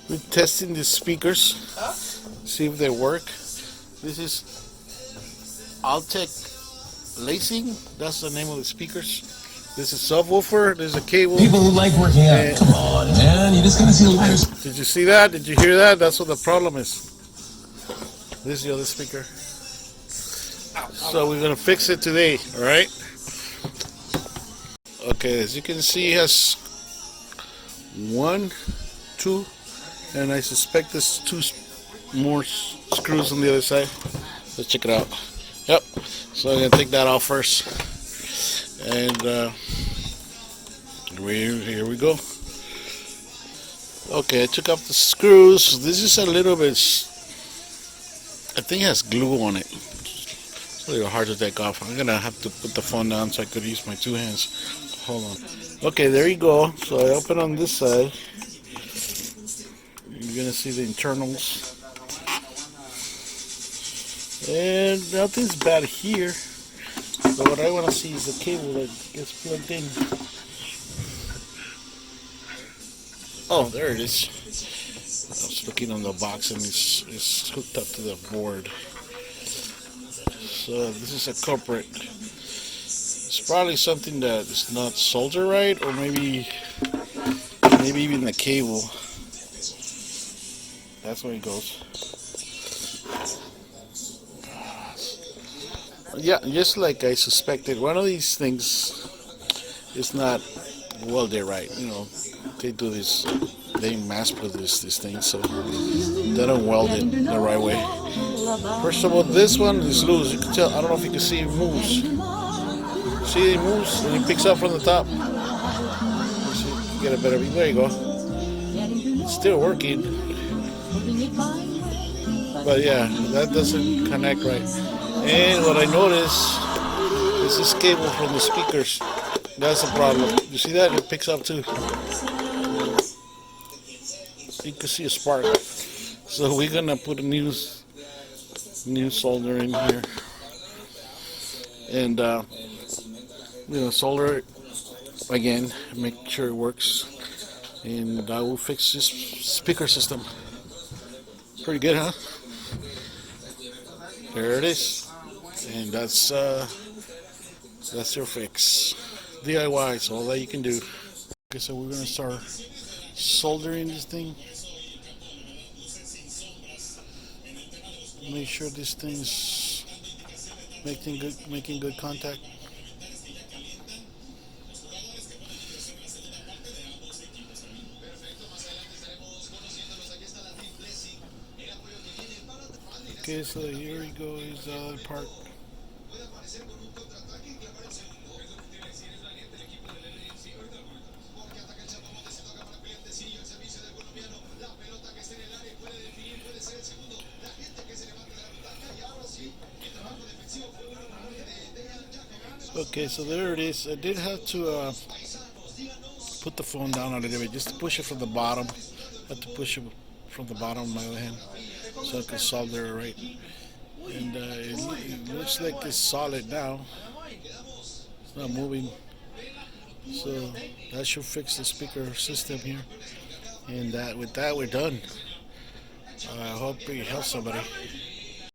We're testing the speakers, see if they work. This is Altec Lansing. That's the name of the speakers. This is subwoofer. There's a cable. People who like working out, come on, man. You're just gonna see the lighters. Did you see that? Did you hear that? That's what the problem is. This is the other speaker. So we're gonna fix it today. All right. Okay, as you can see, it has 1, 2, and I suspect there's 2 more screws on the other side. Let's check it out. Yep. So I'm gonna take that off first, and here we go. Okay, I took off the screws. This is a little bit. I think it has glue on it. It's a little hard to take off. I'm gonna have to put the phone down so I could use my 2 hands. Hold on. Okay, there you go. So I open on this side. You're gonna see the internals. And nothing's bad here. So what I want to see is the cable that gets plugged in. Oh, there it is. I was looking on the box and it's hooked up to the board. So this is a culprit. It's probably something that is not soldered right, or maybe even the cable. That's where it goes. Yeah, just like I suspected, one of these things is not welded right. You know, they do this, they mass produce this thing, so they don't weld it the right way. First of all, this one is loose. You can tell. I don't know if you can see it moves. See, it moves and it picks up from the top. Let's see if you can get a better view. There you go. It's still working, but yeah, that doesn't connect right. And what I noticed is this cable from the speakers. That's the problem. You see that? It picks up too. You can see a spark. So we're gonna put a new solder in here, and solder it again, make sure it works, and I will fix this speaker system. Pretty good, huh? There it is, and that's your fix. DIY, it's all that you can do. Okay, so we're gonna start soldering this thing. Make sure this thing's making good contact. Okay, so here we go. Is the other part. Okay, so there it is. I did have to put the phone down a little bit just to push it from the bottom. I had to push it from the bottom of my other hand so I could solder it right. And it looks like it's solid now. It's not moving. So that should fix the speaker system here. And with that we're done. I hope it helps somebody.